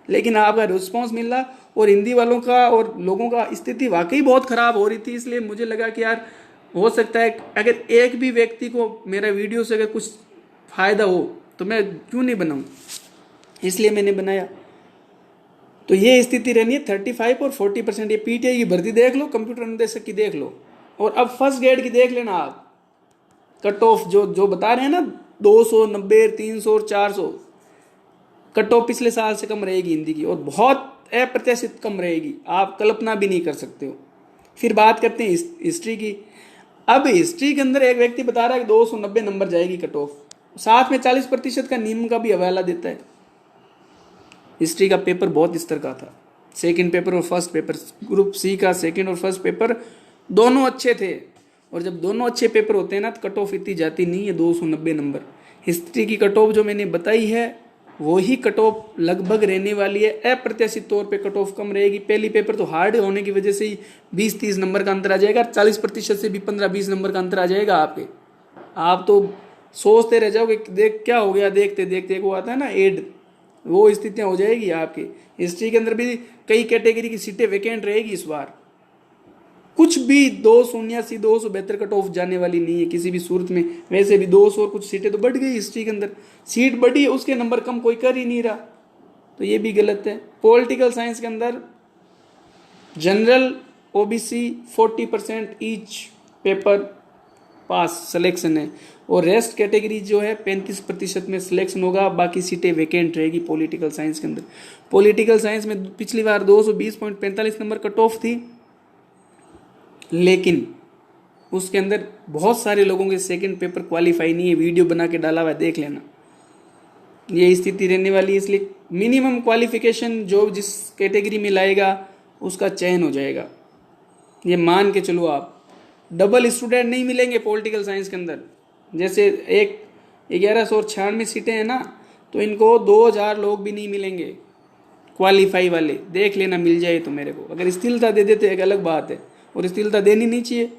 लेकिन आपका रिस्पॉन्स मिल रहा। और हिंदी वालों का और लोगों का स्थिति वाकई बहुत ख़राब हो रही थी, इसलिए मुझे लगा कि यार हो सकता है अगर एक भी व्यक्ति को मेरा वीडियो से अगर कुछ फ़ायदा हो तो मैं क्यों नहीं बनाऊँ, इसलिए मैंने बनाया। तो ये स्थिति रहनी है 35 और 40%। ये पीटीआई की भर्ती देख लो, कंप्यूटर अनुदेशक की देख लो, और अब फर्स्ट ग्रेड की देख लेना आप। कट ऑफ जो बता रहे हैं ना, 290, 300 और 400 कट ऑफ पिछले साल से कम रहेगी हिंदी की, और बहुत अप्रत्याशित कम रहेगी, आप कल्पना भी नहीं कर सकते हो। फिर बात करते हैं हिस्ट्री की। अब हिस्ट्री के अंदर एक व्यक्ति बता रहा है कि 290 नंबर जाएगी कट ऑफ, साथ में 40% का नियम का भी हवाला देता है। हिस्ट्री का पेपर बहुत स्तर का था, सेकंड पेपर और फर्स्ट पेपर, ग्रुप सी का सेकंड और फर्स्ट पेपर दोनों अच्छे थे। और जब दोनों अच्छे पेपर होते हैं ना, तो कट ऑफ इतनी जाती नहीं है 290 नंबर। हिस्ट्री की कट ऑफ जो मैंने बताई है वही कट ऑफ लगभग रहने वाली है। अप्रत्याशित तौर पे कट ऑफ कम रहेगी। पहली पेपर तो हार्ड होने की वजह से ही 20-30 नंबर का अंतर आ जाएगा, 40% से भी 15-20 नंबर का अंतर आ जाएगा आपके। आप तो सोचते रह जाओगे देख क्या हो गया, देखते देखते वो आता है ना एड, वो स्थितियां हो जाएगी आपकी। हिस्ट्री के अंदर भी कई कैटेगरी की सीटें वैकेंट रहेगी इस बार। कुछ भी 279 272 कट ऑफ जाने वाली नहीं है किसी भी सूरत में। वैसे भी 200 और कुछ सीटें तो बढ़ गई हिस्ट्री के अंदर, सीट बढ़ी उसके नंबर कम कोई कर ही नहीं रहा, तो ये भी गलत है। पॉलिटिकल साइंस के अंदर general OBC 40% each paper pass selection है, और रेस्ट कैटेगरी जो है 35% में सिलेक्शन होगा, बाकी सीटें वैकेंट रहेगी पॉलिटिकल साइंस के अंदर। पॉलिटिकल साइंस में पिछली बार 220.45 नंबर कट ऑफ थी, लेकिन उसके अंदर बहुत सारे लोगों के सेकंड पेपर क्वालिफाई नहीं है, वीडियो बना के डाला हुआ है, देख लेना। ये स्थिति रहने वाली है, इसलिए मिनिमम क्वालिफिकेशन जो जिस कैटेगरी में लाएगा उसका चयन हो जाएगा। ये मान के चलो आप, डबल स्टूडेंट नहीं मिलेंगे पॉलिटिकल साइंस के अंदर। जैसे एक 1196 सीटें हैं ना, तो इनको 2000 लोग भी नहीं मिलेंगे क्वालिफाई वाले, देख लेना मिल जाए तो मेरे को। अगर स्थिरता दे देते एक अलग बात है, और स्थिरता देनी नहीं चाहिए।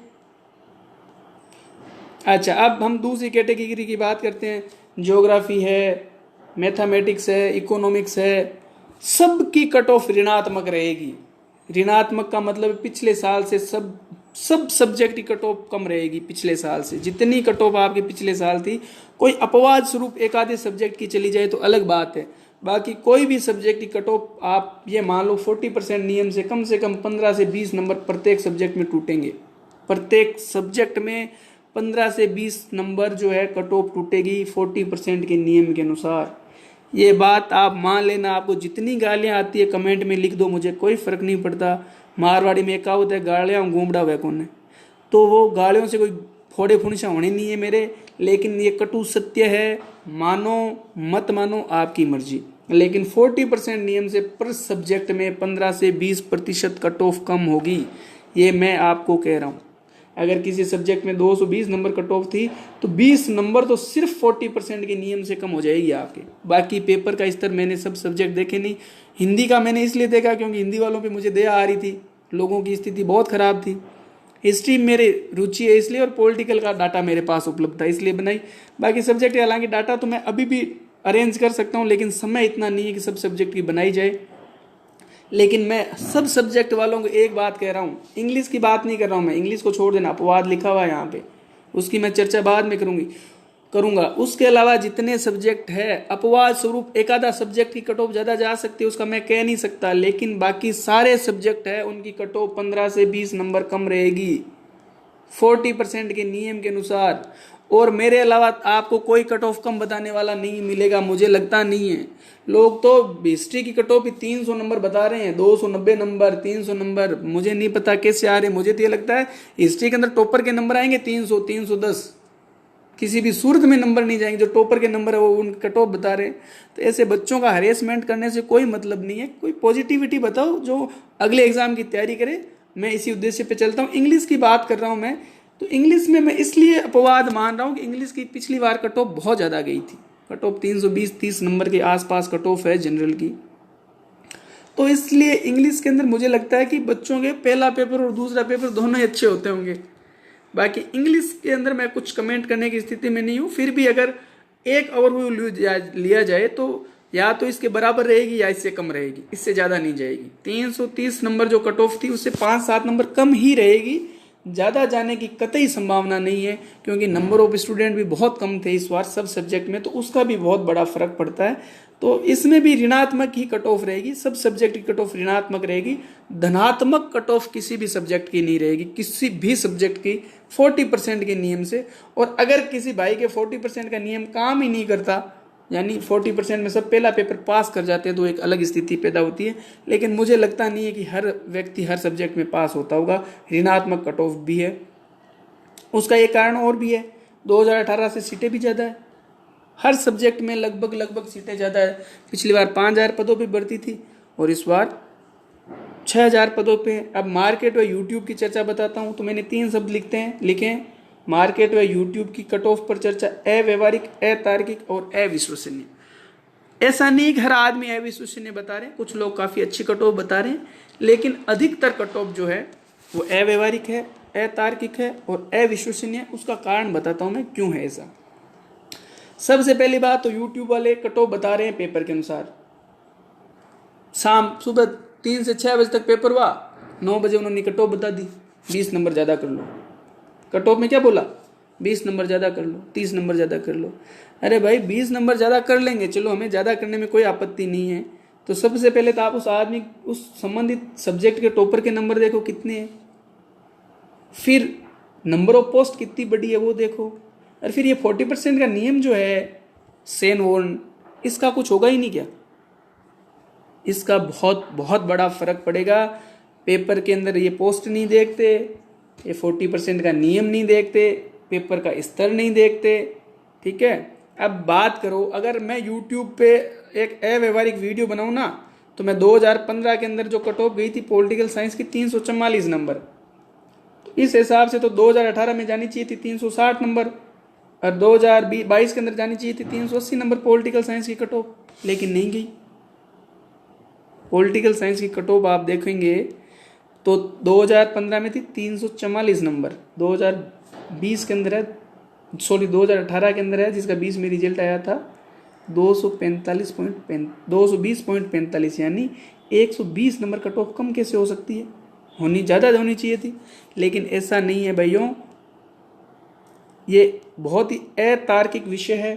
अच्छा, अब हम दूसरी कैटेगरी की बात करते हैं। ज्योग्राफी है, मैथमेटिक्स है, इकोनॉमिक्स है, सबकी कट ऑफ ऋणात्मक रहेगी। ऋणात्मक का मतलब पिछले साल से सब सब्जेक्ट की कट ऑफ कम रहेगी। पिछले साल से जितनी कट ऑफ आपकी पिछले साल थी, कोई अपवाद स्वरूप एक आधे सब्जेक्ट की चली जाए तो अलग बात है, बाकी कोई भी सब्जेक्ट की कट ऑफ आप ये मान लो 40% नियम से कम 15 से 20 नंबर प्रत्येक सब्जेक्ट में टूटेंगे। प्रत्येक सब्जेक्ट में 15 से 20 नंबर जो है कट ऑफ टूटेगी 40% के नियम के अनुसार। ये बात आप मान लेना। आपको जितनी गालियां आती है कमेंट में लिख दो, मुझे कोई फर्क नहीं पड़ता। मारवाड़ी में एक कहावत है, गालियां घूमड़ा हुआ कौन है, तो वो गालियों से कोई फोड़े फुणसा होने नहीं है मेरे, लेकिन ये कटु सत्य है। मानो मत मानो आपकी मर्जी, लेकिन 40% नियम से पर सब्जेक्ट में 15 से 20% कट ऑफ कम होगी, ये मैं आपको कह रहा हूँ। अगर किसी सब्जेक्ट में 220 नंबर कट ऑफ थी तो 20 नंबर तो सिर्फ 40% के नियम से कम हो जाएगी आपके। बाकी पेपर का स्तर मैंने सब सब्जेक्ट देखे नहीं। हिंदी का मैंने इसलिए देखा क्योंकि हिंदी वालों पे मुझे दया आ रही थी, लोगों की स्थिति बहुत खराब थी। हिस्ट्री मेरी रुचि है इसलिए, और पॉलिटिकल का डाटा मेरे पास उपलब्ध था इसलिए बनाई। बाकी सब्जेक्ट हालांकि डाटा तो मैं अभी भी अरेंज कर सकता हूँ, लेकिन समय इतना नहीं है कि सब सब्जेक्ट की बनाई जाए। लेकिन मैं सब सब्जेक्ट वालों को एक बात कह रहा हूँ, इंग्लिश की बात नहीं कर रहा हूँ मैं, इंग्लिश को छोड़ देना, अपवाद लिखा हुआ है यहाँ पे, उसकी मैं चर्चा बाद में करूंगा। उसके अलावा जितने सब्जेक्ट है, अपवाद स्वरूप एक आधा सब्जेक्ट की कट ऑफ ज्यादा जा सकती है, उसका मैं कह नहीं सकता, लेकिन बाकी सारे सब्जेक्ट है उनकी कट ऑफ 15 से 20 नंबर कम रहेगी 40% के नियम के अनुसार। और मेरे अलावा आपको कोई कट ऑफ कम बताने वाला नहीं मिलेगा, मुझे लगता नहीं है। लोग तो हिस्ट्री की कट ऑफ 300 नंबर बता रहे हैं, 290 नंबर, 300 नंबर, मुझे नहीं पता कैसे आ रहे हैं। मुझे तो ये लगता है हिस्ट्री के अंदर टॉपर के नंबर आएंगे 300 310, किसी भी सूरत में नंबर नहीं जाएंगे। जो टॉपर के नंबर है वो उन कट ऑफ बता रहे हैं। तो ऐसे बच्चों का हरेसमेंट करने से कोई मतलब नहीं है। कोई पॉजिटिविटी बताओ जो अगले एग्जाम की तैयारी करे। मैं इसी उद्देश्य पे चलता हूँ। इंग्लिश की बात कर रहा हूँ मैं, तो इंग्लिश में मैं इसलिए अपवाद मान रहा हूँ कि इंग्लिश की पिछली बार कट ऑफ बहुत ज़्यादा गई थी। कट ऑफ 320-30 नंबर के आसपास कट ऑफ है जनरल की, तो इसलिए इंग्लिश के अंदर मुझे लगता है कि बच्चों के पहला पेपर और दूसरा पेपर दोनों ही अच्छे होते होंगे। बाकी इंग्लिश के अंदर मैं कुछ कमेंट करने की स्थिति में नहीं हूँ। फिर भी अगर एक ओवरव्यू लिया जाए तो या तो इसके बराबर रहेगी या इससे कम रहेगी, इससे ज़्यादा नहीं जाएगी। 330 नंबर जो कट ऑफ थी उससे 5-7 नंबर कम ही रहेगी, ज़्यादा जाने की कतई संभावना नहीं है, क्योंकि नंबर ऑफ स्टूडेंट भी बहुत कम थे इस बार सब सब्जेक्ट में, तो उसका भी बहुत बड़ा फर्क पड़ता है। तो इसमें भी ऋणात्मक ही कट ऑफ रहेगी, सब सब्जेक्ट की कट ऑफ ऋणात्मक रहेगी। धनात्मक कट ऑफ किसी भी सब्जेक्ट की नहीं रहेगी, किसी भी सब्जेक्ट की 40% के नियम से। और अगर किसी भाई के 40% का नियम काम ही नहीं करता, यानी 40% में सब पहला पेपर पास कर जाते हैं, तो एक अलग स्थिति पैदा होती है। लेकिन मुझे लगता नहीं है कि हर व्यक्ति हर सब्जेक्ट में पास होता होगा। ऋणात्मक कट ऑफ भी है, उसका एक कारण और भी है, 2018 से सीटें भी ज़्यादा है, हर सब्जेक्ट में लगभग सीटें ज़्यादा है। पिछली बार 5000 पदों पर भर्ती थी और इस बार 6000 पदों पे। अब मार्केट व यूट्यूब की चर्चा बताता हूँ, तो मैंने 3 शब्द लिखे हैं। मार्केट व यूट्यूब की कट ऑफ पर चर्चा अव्यवहारिक, अतार्किक और अविश्वसनीय। ऐसा नहीं कि हर आदमी अविश्वसनीय बता रहे हैं, कुछ लोग काफ़ी अच्छी कट ऑफ बता रहे हैं, लेकिन अधिकतर कट ऑफ जो है वो अव्यवहारिक है, अतार्किक है और अविश्वसनीय। उसका कारण बताता हूँ मैं क्यों है ऐसा। सबसे पहली बात तो यूट्यूब वाले कट ऑफ बता रहे हैं पेपर के अनुसार। शाम सुबह 3 से 6 बजे तक पेपर हुआ, 9 बजे उन्होंने कट ऑफ बता दी, 20 नंबर ज़्यादा कर लो। कट ऑफ में क्या बोला? 20 नंबर ज़्यादा कर लो, 30 नंबर ज़्यादा कर लो। अरे भाई 20 नंबर ज़्यादा कर लेंगे, चलो हमें ज़्यादा करने में कोई आपत्ति नहीं है। तो सबसे पहले तो आप उस आदमी, उस संबंधित सब्जेक्ट के टॉपर के नंबर देखो कितने हैं, फिर नंबर ऑफ पोस्ट कितनी बड़ी है वो देखो, और फिर ये 40% का नियम जो है सेन वोर्न, इसका कुछ होगा ही नहीं क्या? इसका बहुत बहुत बड़ा फर्क पड़ेगा। पेपर के अंदर ये पोस्ट नहीं देखते, ये 40% का नियम नहीं देखते, पेपर का स्तर नहीं देखते। ठीक है, अब बात करो, अगर मैं YouTube पे एक अव्यवहारिक वीडियो बनाऊँ ना, तो मैं 2015 के अंदर जो कट ऑफ गई थी पॉलिटिकल साइंस की 344 नंबर, तो इस हिसाब से तो 2018 में जानी चाहिए थी 360 नंबर, और 2022 के अंदर जानी चाहिए थी 380 नंबर पॉलिटिकल साइंस की कट ऑफ, लेकिन नहीं गई। पॉलिटिकल साइंस की कट ऑफ आप देखेंगे तो 2015 में थी 344 नंबर, 2020 के अंदर है, 2018 के अंदर है, जिसका 20 में रिजल्ट आया था 220.45, यानी 120 नंबर कट ऑफ कम कैसे हो सकती है? होनी ज़्यादा होनी चाहिए थी, लेकिन ऐसा नहीं है भाइयों। ये बहुत ही अतार्किक विषय है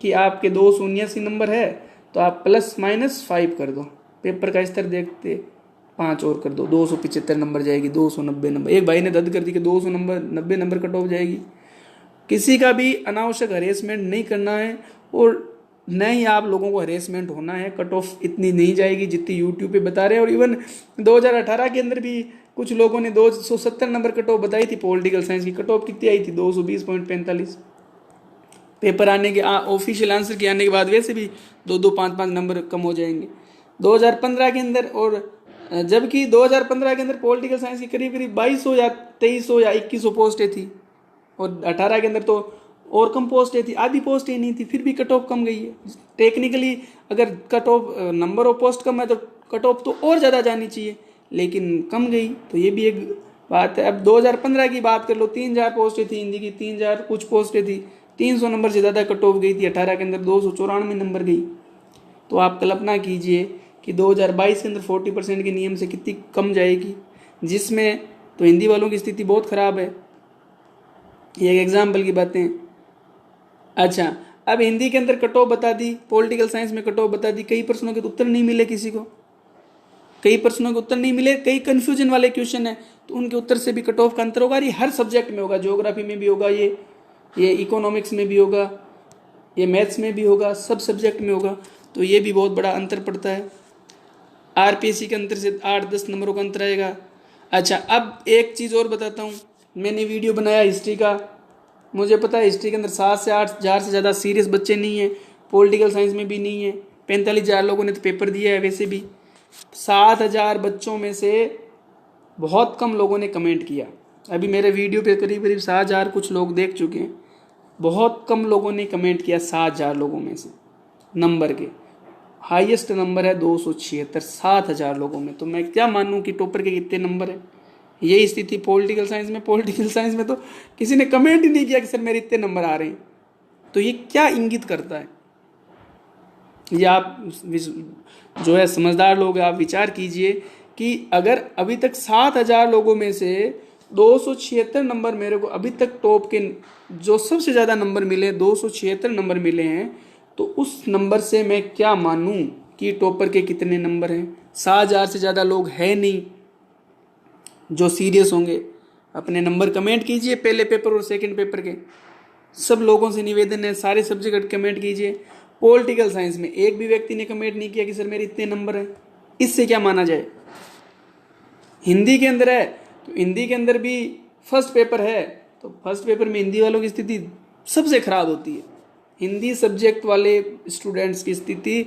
कि आपके 279 नंबर है तो आप ±5 कर दो, पेपर का स्तर देखते 5 और कर दो, 275 नंबर जाएगी, 290 नंबर। एक भाई ने दर्द कर दी कि 290 नंबर कट ऑफ जाएगी। किसी का भी अनावश्यक हरेसमेंट नहीं करना है, और न ही आप लोगों को हरेसमेंट होना है। कट ऑफ इतनी नहीं जाएगी जितनी यूट्यूब पे बता रहे हैं। और इवन 2018 के अंदर भी कुछ लोगों ने 270 नंबर कट ऑफ बताई थी। पॉलिटिकल साइंस की कट ऑफ कितनी आई थी? 220.45। पेपर आने के ऑफिशियल आंसर के आने के बाद वैसे भी 2-2, 5-5 नंबर कम हो जाएंगे 2015 के अंदर। और जबकि 2015 के अंदर पॉलिटिकल साइंस की करीब 2200 या 2300 या 2100 पोस्टें थी, और 18 के अंदर तो और कम पोस्टें थी, आधी पोस्टें नहीं थी, फिर भी कट ऑफ कम गई है। टेक्निकली अगर cut off number of post कम है तो कट ऑफ तो और ज़्यादा जानी चाहिए, लेकिन कम गई, तो ये भी एक बात है। अब 2015 की बात कर लो, 3000 पोस्टें थी हिंदी की, 3000 कुछ पोस्टें थी, 300 नंबर से ज़्यादा कट ऑफ गई थी। 18 के अंदर 294 नंबर गई। तो आप कल्पना कीजिए कि 2022 के अंदर 40% के नियम से कितनी कम जाएगी, जिसमें तो हिंदी वालों की स्थिति बहुत ख़राब है। ये एक एग्जाम्पल की बातें। अच्छा, अब हिंदी के अंदर कट ऑफ बता दी, पॉलिटिकल साइंस में कट ऑफ बता दी, कई प्रश्नों के उत्तर नहीं मिले किसी को, कई प्रश्नों के उत्तर नहीं मिले, कई कंफ्यूजन वाले क्वेश्चन है, तो उनके उत्तर से भी कट ऑफ का अंतर होगा। ये हर सब्जेक्ट में होगा, ज्योग्राफी में भी होगा, ये इकोनॉमिक्स में भी होगा, ये मैथ्स में भी होगा, सब सब्जेक्ट में होगा। तो ये भी बहुत बड़ा अंतर पड़ता है। आरपीएससी के अंतर से 8-10 नंबरों का अंतर आएगा। अच्छा, अब एक चीज़ और बताता हूँ। मैंने वीडियो बनाया हिस्ट्री का, मुझे पता है हिस्ट्री के अंदर 7 से 8 हज़ार से ज़्यादा सीरियस बच्चे नहीं हैं, पॉलिटिकल साइंस में भी नहीं है। 45,000 लोगों ने तो पेपर दिया है। वैसे भी 7,000 बच्चों में से बहुत कम लोगों ने कमेंट किया। अभी मेरे वीडियो पे करीब 7,000 कुछ लोग देख चुके हैं, बहुत कम लोगों ने कमेंट किया। 7,000 लोगों में से नंबर के हाईएस्ट नंबर है 276, 7,000 लोगों में। तो मैं क्या मानूं कि टॉपर के कितने नंबर है? यही स्थिति पॉलिटिकल साइंस में। पॉलिटिकल साइंस में तो किसी ने कमेंट ही नहीं किया कि सर मेरे इतने नंबर आ रहे हैं। तो ये क्या इंगित करता है? ये आप जो है समझदार लोग, आप विचार कीजिए कि अगर अभी तक 7,000 लोगों में से 276 नंबर मेरे को अभी तक टॉप के जो सबसे ज़्यादा नंबर मिले 276 नंबर मिले हैं, तो उस नंबर से मैं क्या मानूं कि टॉपर के कितने नंबर हैं? 7,000 से ज़्यादा लोग हैं नहीं जो सीरियस होंगे। अपने नंबर कमेंट कीजिए, पहले पेपर और सेकंड पेपर के। सब लोगों से निवेदन है, सारे सब्जेक्ट कमेंट कीजिए। पॉलिटिकल साइंस में एक भी व्यक्ति ने कमेंट नहीं किया कि सर मेरे इतने नंबर हैं। इससे क्या माना जाए? हिंदी के अंदर है तो हिंदी के अंदर भी फर्स्ट पेपर है, तो फर्स्ट पेपर में हिंदी वालों की स्थिति सबसे खराब होती है। हिंदी सब्जेक्ट वाले स्टूडेंट्स की स्थिति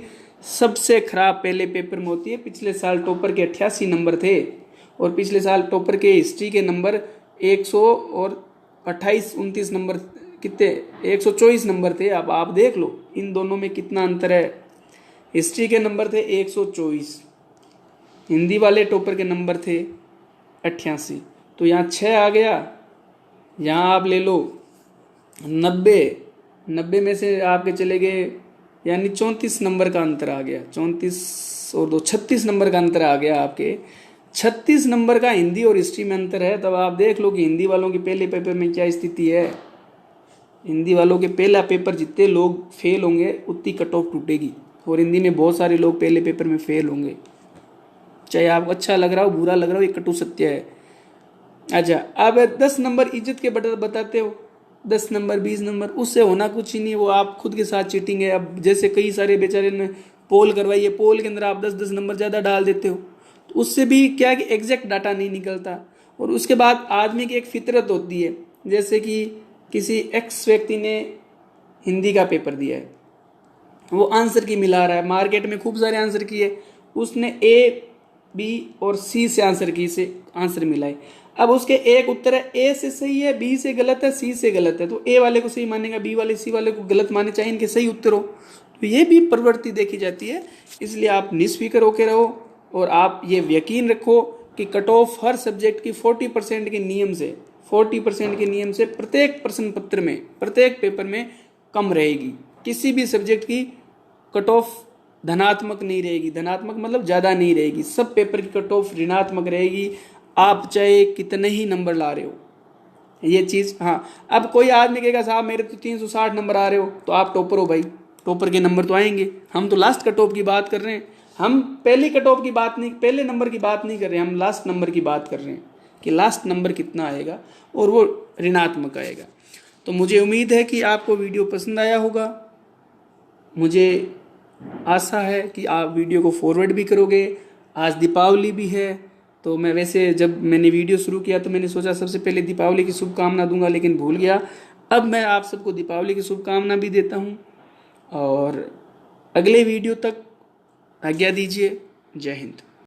सबसे खराब पहले पेपर में होती है। पिछले साल टॉपर के 88 नंबर थे, और पिछले साल टॉपर के हिस्ट्री के नंबर 100 और 28-29 नंबर कितने 124 नंबर थे। अब आप देख लो इन दोनों में कितना अंतर है। हिस्ट्री के नंबर थे 124, हिंदी वाले टॉपर के नंबर थे 88, तो यहाँ 6 आ गया। यहाँ आप ले लो 90, 90 में से आपके चले गए, यानी 34 नंबर का अंतर आ गया। 34 और 2 36 नंबर का अंतर आ गया आपके। 36 नंबर का हिंदी और हिस्ट्री में अंतर है। तब आप देख लो कि हिंदी वालों के पहले पेपर में क्या स्थिति है। हिंदी वालों के पहला पेपर जितने लोग फेल होंगे उतनी कट ऑफ टूटेगी, और हिंदी में बहुत सारे लोग पहले पेपर में फेल होंगे। चाहे आपको अच्छा लग रहा हो, बुरा लग रहा हो, ये कटु सत्य है। अच्छा, अब 10 नंबर इज्जत के बताते हो, 10 नंबर 20 नंबर, उससे होना कुछ ही नहीं, वो आप खुद के साथ चीटिंग है। अब जैसे कई सारे बेचारे ने पोल करवाई है, पोल के अंदर आप 10-10 नंबर ज़्यादा डाल देते हो, तो उससे भी क्या है कि एग्जैक्ट डाटा नहीं निकलता। और उसके बाद आदमी की एक फितरत होती है, जैसे कि किसी एक्स व्यक्ति ने हिंदी का पेपर दिया है, वो आंसर की मिला रहा है, मार्केट में खूब सारे आंसर किए, उसने ए बी और सी से आंसर मिलाए। अब उसके एक उत्तर है, ए से सही है, बी से गलत है, सी से गलत है, तो ए वाले को सही मानेगा, बी वाले सी वाले को गलत माने, चाहिए इनके सही उत्तर हो। तो ये भी प्रवृत्ति देखी जाती है। इसलिए आप निष्फिक्र होकर रहो, और आप ये यकीन रखो कि कट ऑफ हर सब्जेक्ट की 40% के नियम से 40% के नियम से प्रत्येक प्रश्न पत्र में, प्रत्येक पेपर में कम रहेगी। किसी भी सब्जेक्ट की कट ऑफ धनात्मक नहीं रहेगी, धनात्मक मतलब ज़्यादा नहीं रहेगी, सब पेपर की कट ऑफ ऋणात्मक रहेगी, आप चाहे कितने ही नंबर ला रहे हो, ये चीज़। हाँ, अब कोई आदमी कहेगा साहब मेरे तो 360 नंबर आ रहे हो, तो आप टॉपर हो भाई, टॉपर के नंबर तो आएंगे। हम तो लास्ट कट ऑफ की बात कर रहे हैं, हम पहली कट ऑफ की बात नहीं, पहले नंबर की बात नहीं कर रहे हैं, हम लास्ट नंबर की बात कर रहे हैं कि लास्ट नंबर कितना आएगा, और वो ऋणात्मक आएगा। तो मुझे उम्मीद है कि आपको वीडियो पसंद आया होगा। मुझे आशा है कि आप वीडियो को फॉरवर्ड भी करोगे। आज दीपावली भी है, तो मैं वैसे जब मैंने वीडियो शुरू किया तो मैंने सोचा सबसे पहले दीपावली की शुभकामना दूंगा, लेकिन भूल गया। अब मैं आप सबको दीपावली की शुभकामना भी देता हूँ, और अगले वीडियो तक आज्ञा दीजिए। जय हिंद।